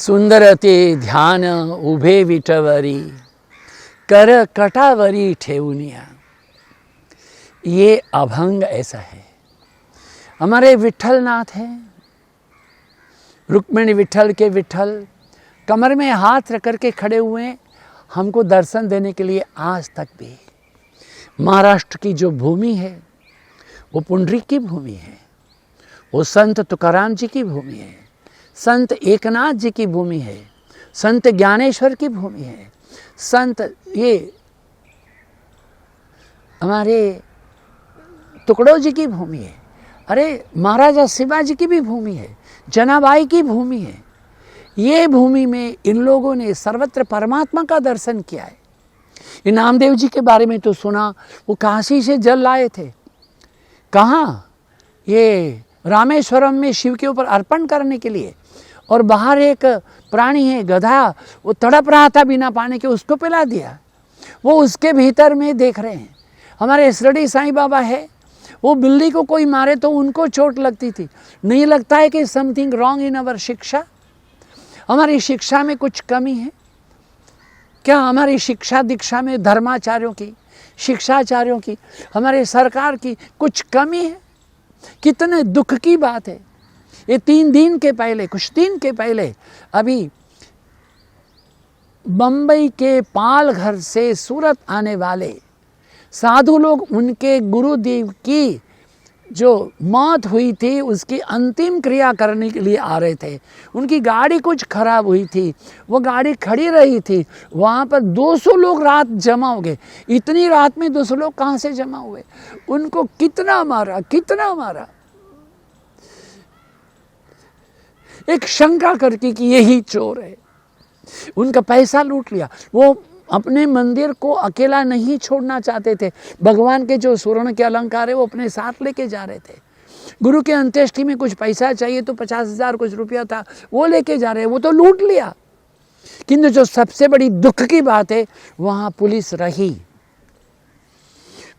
सुंदरते ध्यान उभे विठवरी कर कटावरी ठेवनिया। ये अभंग ऐसा है। हमारे विठलनाथ हैं, रुक्मिणी विठल के विठल कमर में हाथ रख करके खड़े हुए हमको दर्शन देने के लिए। आज तक भी महाराष्ट्र की जो भूमि है वो पुंडरीक की भूमि है, वो संत तुकाराम जी की भूमि है, संत एकनाथ जी की भूमि है, संत ज्ञानेश्वर की भूमि है, संत ये हमारे टुकड़ों जी की भूमि है, अरे महाराजा शिवाजी की भी भूमि है, जनाबाई की भूमि है। ये भूमि में इन लोगों ने सर्वत्र परमात्मा का दर्शन किया है। ये नामदेव जी के बारे में तो सुना, वो काशी से जल लाए थे। कहाँ? ये रामेश्वरम में शिव के ऊपर अर्पण करने के लिए। और बाहर एक प्राणी है गधा, वो तड़प रहा था बिना पानी के, उसको पिला दिया। वो उसके भीतर में देख रहे हैं। हमारे शिरडी साईं बाबा है, वो बिल्ली को कोई मारे तो उनको चोट लगती थी। नहीं लगता है कि समथिंग रॉन्ग इन अवर शिक्षा? हमारी शिक्षा में कुछ कमी है क्या? हमारी शिक्षा दीक्षा में धर्माचार्यों की, शिक्षाचार्यों की, हमारे सरकार की कुछ कमी है? कितने दुख की बात है। ये कुछ दिन के पहले अभी बंबई के पालघर से सूरत आने वाले साधु लोग, उनके गुरुदेव की जो मौत हुई थी उसकी अंतिम क्रिया करने के लिए आ रहे थे। उनकी गाड़ी कुछ खराब हुई थी, वो गाड़ी खड़ी रही थी, वहाँ पर 200 लोग रात जमा हो गए। इतनी रात में 200 लोग कहाँ से जमा हुए? उनको कितना मारा। एक शंका करके कि यही चोर है, उनका पैसा लूट लिया। वो अपने मंदिर को अकेला नहीं छोड़ना चाहते थे। भगवान के जो स्वर्ण के अलंकार है वो अपने साथ लेके जा रहे थे। गुरु के अंत्येष्टि में कुछ पैसा चाहिए तो 50,000 कुछ रुपया था, वो लेके जा रहे, वो तो लूट लिया। किंतु जो सबसे बड़ी दुख की बात है, वहां पुलिस रही।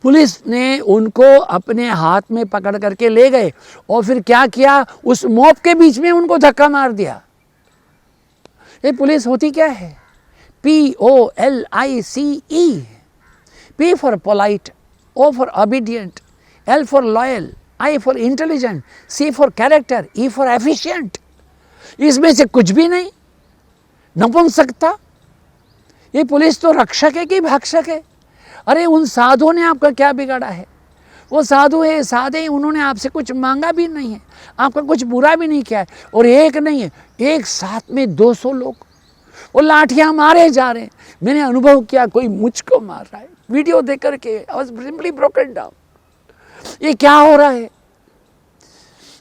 पुलिस ने उनको अपने हाथ में पकड़ करके ले गए और फिर क्या किया, उस मॉब के बीच में उनको धक्का मार दिया। ये पुलिस होती क्या है? POLICE, P for polite, O for obedient, L for loyal, I for intelligent, C for character, E for efficient। इसमें से कुछ भी नहीं, नपुंसकता। ये पुलिस तो रक्षक है कि भक्षक है? अरे उन साधुओं ने आपका क्या बिगाड़ा है? वो साधु है, साधे, उन्होंने आपसे कुछ मांगा भी नहीं है, आपका कुछ बुरा भी नहीं किया है। और एक नहीं है, एक साथ में 200 लोग वो लाठियां मारे जा रहे हैं। मैंने अनुभव किया, कोई मुझको मार रहा है। वीडियो देख करके I was simply broken down. ये क्या हो रहा है?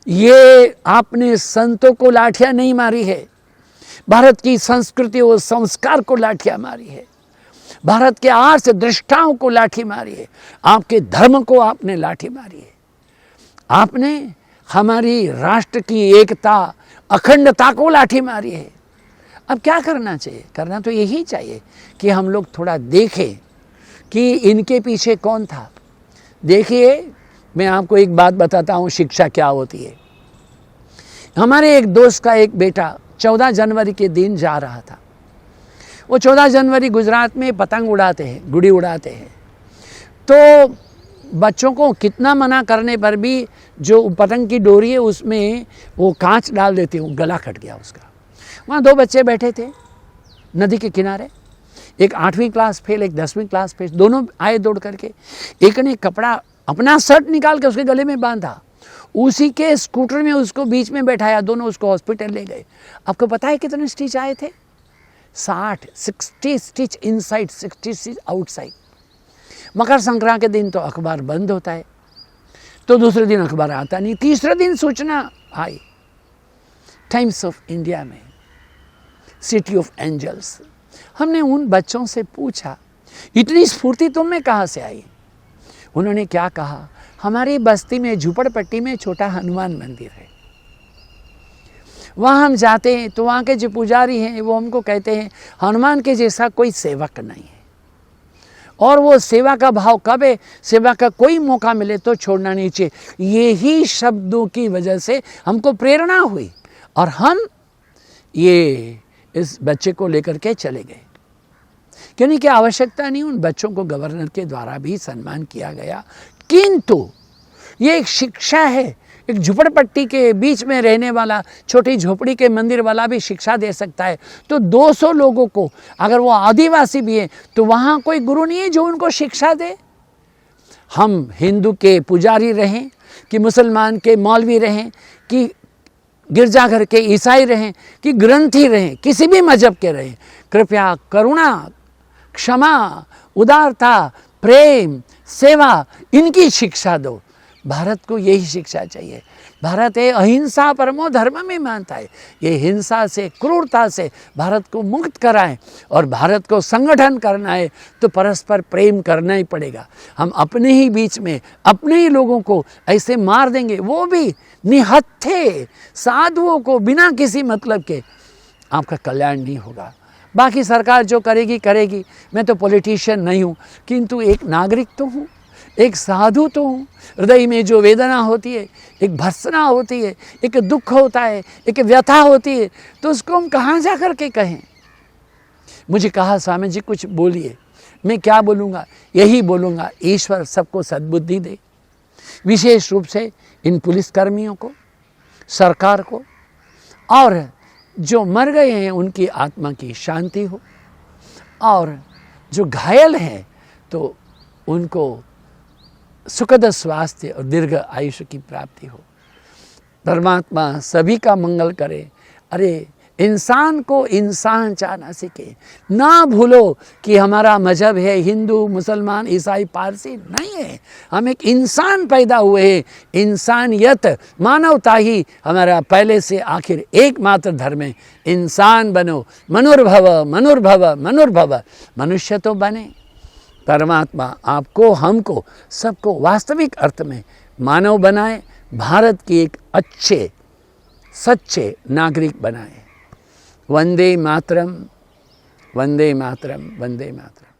ये आपने संतों को लाठियां नहीं मारी है, भारत की संस्कृति और संस्कार को लाठियां मारी है, भारत के आर्ष दृष्टाओं को लाठी मारी है, आपके धर्म को आपने लाठी मारी है, आपने हमारी राष्ट्र की एकता अखंडता को लाठी मारी है। अब क्या करना चाहिए? करना तो यही चाहिए कि हम लोग थोड़ा देखें कि इनके पीछे कौन था। देखिए, मैं आपको एक बात बताता हूँ, शिक्षा क्या होती है। हमारे एक दोस्त का एक बेटा 14 जनवरी के दिन जा रहा था। वो 14 जनवरी गुजरात में पतंग उड़ाते हैं, गुड़ी उड़ाते हैं। तो बच्चों को कितना मना करने पर भी जो पतंग की डोरी है उसमें वो कांच डाल देते हैं, वो गला कट गया उसका। वहाँ 2 बच्चे बैठे थे नदी के किनारे, एक 8वीं क्लास फेल, एक 10वीं क्लास फेल। दोनों आए दौड़ करके। एक ने कपड़ा अपना शर्ट निकाल के उसके गले में बांधा, उसी के स्कूटर में उसको बीच में बैठाया, दोनों उसको हॉस्पिटल ले गए। आपको पता है कितने स्टिच आए थे? 60 stitch inside, 60 stitch outside. Makar Sankranti के दिन तो अखबार बंद होता है, तो दूसरे दिन अखबार आता नहीं। तीसरे दिन सूचना आई टाइम्स ऑफ इंडिया में, सिटी ऑफ एंजल्स। हमने उन बच्चों से पूछा, इतनी स्फूर्ति तुम में कहाँ से आई? उन्होंने क्या कहा, हमारी बस्ती में झुपड़पट्टी में छोटा हनुमान मंदिर है, वहाँ हम जाते हैं तो वहाँ के जो पुजारी हैं वो हमको कहते हैं हनुमान के जैसा कोई सेवक नहीं है। और वो सेवा का भाव कब है? सेवा का कोई मौका मिले तो छोड़ना नहीं चाहिए। यही शब्दों की वजह से हमको प्रेरणा हुई और हम ये इस बच्चे को लेकर के चले गए। क्योंकि क्या आवश्यकता नहीं, उन बच्चों को गवर्नर के द्वारा भी सम्मान किया गया। किंतु ये एक शिक्षा है, एक झुपड़पट्टी के बीच में रहने वाला, छोटी झोपड़ी के मंदिर वाला भी शिक्षा दे सकता है। तो 200 लोगों को, अगर वो आदिवासी भी हैं, तो वहाँ कोई गुरु नहीं है जो उनको शिक्षा दे। हम हिंदू के पुजारी रहें कि मुसलमान के मौलवी रहें कि गिरजाघर के ईसाई रहें कि ग्रंथी रहें, किसी भी मजहब के रहें, कृपया करुणा, क्षमा, उदारता, प्रेम, सेवा, इनकी शिक्षा दो। भारत को यही शिक्षा चाहिए। भारत है अहिंसा परमो धर्म में मानता है। ये हिंसा से, क्रूरता से भारत को मुक्त कराएं और भारत को संगठन करना है तो परस्पर प्रेम करना ही पड़ेगा। हम अपने ही बीच में अपने ही लोगों को ऐसे मार देंगे, वो भी निहत्थे साधुओं को बिना किसी मतलब के, आपका कल्याण नहीं होगा। बाकी सरकार जो करेगी करेगी, मैं तो पॉलिटिशियन नहीं हूँ, किंतु एक नागरिक तो हूँ, एक साधु तो हूँ। हृदय में जो वेदना होती है, एक भर्त्सना होती है, एक दुख होता है, एक व्यथा होती है, तो उसको हम कहाँ जा कर के कहें। मुझे कहा स्वामी जी कुछ बोलिए, मैं क्या बोलूँगा, यही बोलूँगा, ईश्वर सबको सद्बुद्धि दे, विशेष रूप से इन पुलिसकर्मियों को, सरकार को, और जो मर गए हैं उनकी आत्मा की शांति हो, और जो घायल हैं तो उनको सुखद स्वास्थ्य और दीर्घ आयुष्य की प्राप्ति हो। परमात्मा सभी का मंगल करे। अरे इंसान को इंसान चाहना सीखे। ना भूलो कि हमारा मजहब है हिंदू, मुसलमान, ईसाई, पारसी नहीं है। हम एक इंसान पैदा हुए हैं। इंसानियत, मानवता ही हमारा पहले से आखिर एकमात्र धर्म है। इंसान बनो, मनुर्भव मनुर्भव मनुर्भव, मनुष्य तो बने। परमात्मा आपको, हमको, सबको वास्तविक अर्थ में मानव बनाए, भारत की एक अच्छे सच्चे नागरिक बनाए। वंदे मातरम, वंदे मातरम, वंदे मातरम।